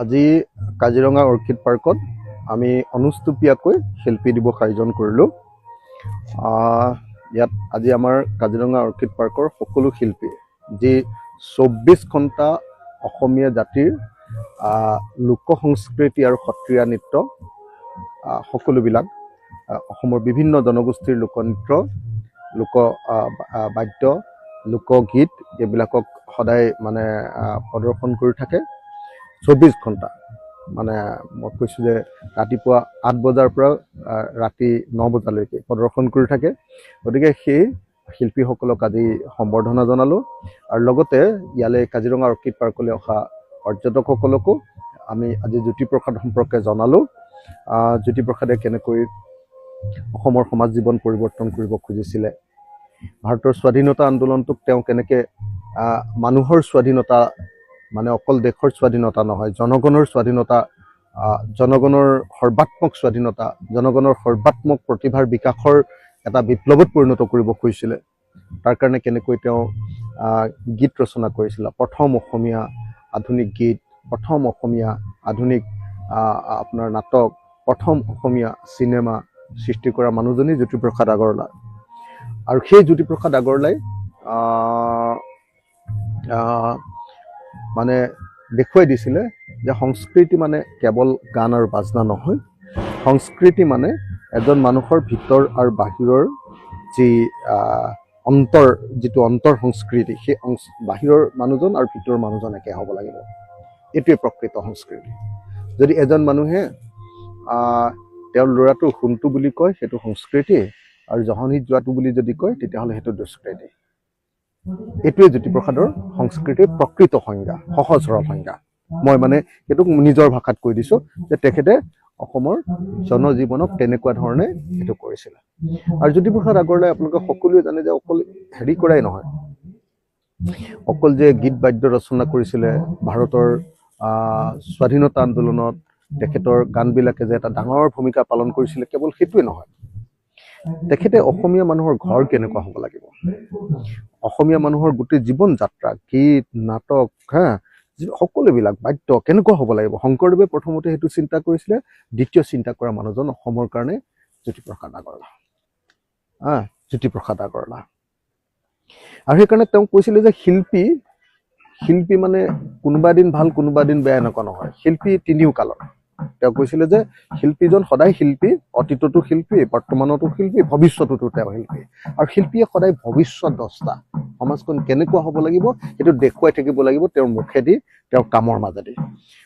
আজি কাজিৰঙা অৰ্কিড পাৰ্কত আমি অনুষ্টুপীয়াকৈ শিল্পী দিৱস আয়োজন কৰিলোঁ। ইয়াত আজি আমাৰ কাজিৰঙা অৰ্কিড পাৰ্কৰ সকলো শিল্পী যি 24 ঘণ্টা অসমীয়া জাতিৰ লোক সংস্কৃতি আৰু সত্ৰীয়া নৃত্য সকলোবিলাক অসমৰ বিভিন্ন জনগোষ্ঠীৰ লোকনৃত্য, লোক বাদ্য, লোকগীত এইবিলাকক সদায় মানে প্ৰদৰ্শন কৰি থাকে। 24 ঘণ্টা মানে মই কৈছোঁ যে ৰাতিপুৱা 8 বজাৰ পৰা ৰাতি 9 বজালৈকে প্ৰদৰ্শন কৰি থাকে। গতিকে সেই শিল্পীসকলক আজি সম্বৰ্ধনা জনালোঁ আৰু লগতে ইয়ালৈ কাজিৰঙা অৰ্কিড পাৰ্কলৈ অহা পৰ্যটকসকলকো আমি আজি জ্যোতিপ্ৰসাদ সম্পৰ্কে জনালোঁ। জ্যোতিপ্ৰসাদে কেনেকৈ অসমৰ সমাজ জীৱন পৰিৱৰ্তন কৰিব খুজিছিলে, ভাৰতৰ স্বাধীনতা আন্দোলনটোক তেওঁ কেনেকৈ মানুহৰ স্বাধীনতা মানে অকল দেশৰ স্বাধীনতা নহয়, জনগণৰ স্বাধীনতা, জনগণৰ সৰ্বাত্মক স্বাধীনতা, জনগণৰ সৰ্বাত্মক প্ৰতিভাৰ বিকাশৰ এটা বিপ্লৱত পৰিণত কৰিব খুজিছিলে। তাৰ কাৰণে কেনেকৈ তেওঁ গীত ৰচনা কৰিছিলে, প্ৰথম অসমীয়া আধুনিক গীত, প্ৰথম অসমীয়া আধুনিক আপোনাৰ নাটক, প্ৰথম অসমীয়া চিনেমা সৃষ্টি কৰা মানুহজনী জ্যোতিপ্ৰসাদ আগৰৱালা। আৰু সেই জ্যোতিপ্ৰসাদ আগৰৱালাই মানে দেখুৱাই দিছিলে যে সংস্কৃতি মানে কেৱল গান আৰু বাজনা নহয়, সংস্কৃতি মানে এজন মানুহৰ ভিতৰ আৰু বাহিৰৰ যি যিটো অন্তৰ সংস্কৃতি, সেই বাহিৰৰ মানুহজন আৰু ভিতৰৰ মানুহজন একে হ'ব লাগিব। এইটোৱে প্ৰকৃত সংস্কৃতি। যদি এজন মানুহে তেওঁৰ ল'ৰাটো সোণটো বুলি কয় সেইটো সংস্কৃতি, আৰু জহনীত যোৱাটো বুলি যদি কয় তেতিয়াহ'লে সেইটো দুষ্কৃতি। এইটোৱে জ্যোতিপ্ৰসাদৰ সংস্কৃতিৰ প্ৰকৃত সংজ্ঞা, সহজ সৰল সংজ্ঞা। মই মানে সেইটোক নিজৰ ভাষাত কৈ দিছোঁ যে তেখেতে অসমৰ জনজীৱনক তেনেকুৱা ধৰণে সেইটো কৰিছিলে। আৰু জ্যোতিপ্ৰসাদ আগৰৱালাই আপোনালোকে সকলোৱে জানে যে অকল হেৰি কৰাই নহয়, অকল যে গীত বাদ্য ৰচনা কৰিছিলে, ভাৰতৰ স্বাধীনতা আন্দোলনত তেখেতৰ গানবিলাকে যে এটা ডাঙৰ ভূমিকা পালন কৰিছিলে, কেৱল সেইটোৱে নহয়, তেখেতে অসমীয়া মানুহৰ ঘৰ কেনেকুৱা হ'ব লাগিব, অসমীয়া মানুহৰ গোটেই জীৱন যাত্ৰা, গীত, নাটক, সকলোবিলাক বাদ্য কেনেকুৱা হ'ব লাগিব, শংকৰদেৱে প্ৰথমতে সেইটো চিন্তা কৰিছিলে। দ্বিতীয় চিন্তা কৰা মানুহজন অসমৰ কাৰণে জ্যোতিপ্ৰসাদ আগৰৱালা। জ্যোতিপ্ৰসাদ আগৰৱালা। আৰু সেইকাৰণে তেওঁ কৈছিলে যে শিল্পী মানে কোনোবা এদিন ভাল কোনোবা এদিন বেয়া এনেকুৱা নহয়, শিল্পী তিনিও কালৰ। তেওঁ কৈছিলে যে শিল্পীজন সদায় শিল্পী, অতীততো শিল্পী, বৰ্তমানতো শিল্পী, ভৱিষ্যততো তেওঁ শিল্পী। আৰু শিল্পীয়ে সদায় ভৱিষ্যত দস্তা, সমাজখন কেনেকুৱা হ'ব লাগিব সেইটো দেখুৱাই থাকিব লাগিব তেওঁৰ মুখেদি, তেওঁৰ কামৰ মাজেদি।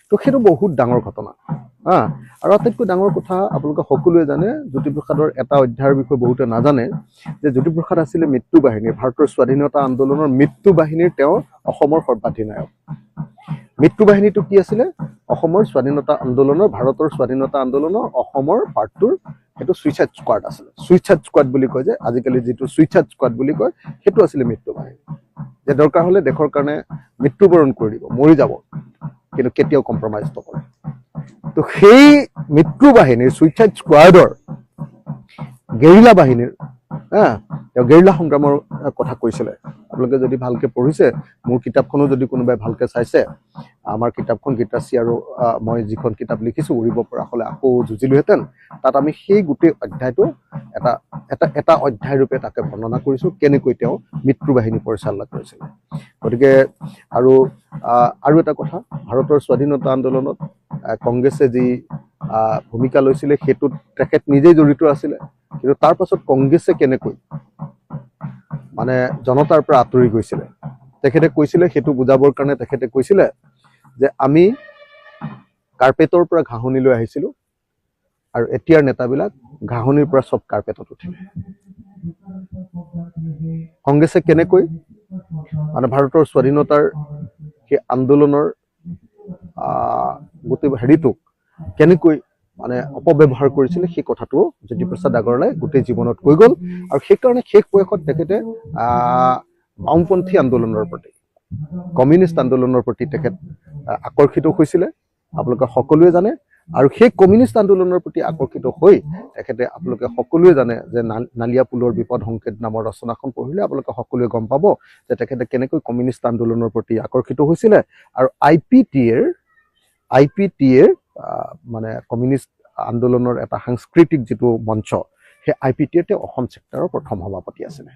তো সেইটো বহুত ডাঙৰ ঘটনা। আৰু আটাইতকৈ ডাঙৰ কথা আপোনালোকে সকলোৱে জানে, জ্যোতিপ্ৰসাদৰ এটা অধ্যায়ৰ বিষয়ে বহুতে নাজানে যে জ্যোতিপ্ৰসাদ আছিলে মৃত্যু বাহিনীৰ, ভাৰতৰ স্বাধীনতা আন্দোলনৰ মৃত্যু বাহিনীৰ তেওঁ অসমৰ সৰ্বাধিনায়ক। মৃত্যু বাহিনীটো কি আছিলে? অসমৰ স্বাধীনতা আন্দোলনৰ, ভাৰতৰ স্বাধীনতা আন্দোলনৰ অসমৰ পাৰ্টটোৰ সেইটো ছুইচাইড স্কোৱাড আছিলে। ছুইচাইড স্কোৱাড বুলি কয় যে আজিকালি, যিটো ছুইচাইড স্কোৱাড বুলি কয়, সেইটো আছিলে মৃত্যু বাহিনী। যে দৰকাৰ হ'লে দেশৰ কাৰণে মৃত্যুবৰণ কৰি দিব, মৰি যাব, কিন্তু কেতিয়াও কম্প্ৰমাইজ নকৰে। তো সেই মৃত্যু বাহিনীৰ, ছুইচাইড স্কোৱাডৰ গেৰিলা বাহিনীৰ তেওঁ গেৰিলা সংগ্ৰামৰ কথা কৈছিলে। আপোনালোকে যদি ভালকে পঢ়িছে, মোৰ কিতাপখনো যদি কোনোবাই ভালকে চাইছে, আমাৰ কিতাপখন গীতাশ্ৰী আৰু মই যিখন কিতাপ লিখিছোঁ, উৰিব পৰা হ'লে আকৌ যুঁজিলোহেঁতেন, তাত আমি সেই গোটেই অধ্যায়টো এটা অধ্যায় ৰূপে তাকে বৰ্ণনা কৰিছোঁ, কেনেকৈ তেওঁ মৃত্যু বাহিনী পৰিচালনা কৰিছিলে। গতিকে আৰু এটা কথা, ভাৰতৰ স্বাধীনতা আন্দোলনত কংগ্ৰেছে যি ভূমিকা লৈছিলে সেইটোত তেখেত নিজেই জড়িত আছিলে। কিন্তু তাৰ পাছত কংগ্ৰেছে কেনেকৈ মানে জনতাৰ পৰা আঁতৰি গৈছিলে, তেখেতে কৈছিলে, সেইটো বুজাবৰ কাৰণে তেখেতে কৈছিলে যে আমি কাৰ্পেটৰ পৰা ঘাঁহনিলৈ আহিছিলোঁ, আৰু এতিয়াৰ নেতাবিলাক ঘাঁহনিৰ পৰা চব কাৰ্পেটত উঠিলে। কংগ্ৰেছে কেনেকৈ মানে ভাৰতৰ স্বাধীনতাৰ সেই আন্দোলনৰ গোটেই হেৰিটোক কেনেকৈ মানে অপব্যৱহাৰ কৰিছিলে, সেই কথাটো জ্যোতিপ্ৰসাদ আগৰৱালাই গোটেই জীৱনত কৈ গ'ল। আৰু সেইকাৰণে শেষ বয়সত তেখেতে বাওঁপন্থী আন্দোলনৰ প্ৰতি, কমিউনিষ্ট আন্দোলনৰ প্ৰতি তেখেত আকৰ্ষিত হৈছিলে, আপোনালোকে সকলোৱে জানে। আৰু সেই কমিউনিষ্ট আন্দোলনৰ প্ৰতি আকৰ্ষিত হৈ তেখেতে, আপোনালোকে সকলোৱে জানে যে নালিয়া পুলৰ বিপদ সংকেত নামৰ ৰচনাখন পঢ়িলে আপোনালোকে সকলোৱে গম পাব যে তেখেতে কেনেকৈ কমিউনিষ্ট আন্দোলনৰ প্ৰতি আকৰ্ষিত হৈছিলে। আৰু IPTৰ IPTAৰ মানে কমিউনিষ্ট আন্দোলনৰ এটা সাংস্কৃতিক যিটো মঞ্চ, সেই IPTAৰ তেওঁ অসম চেপ্টাৰৰ প্ৰথম সভাপতি আছিলে।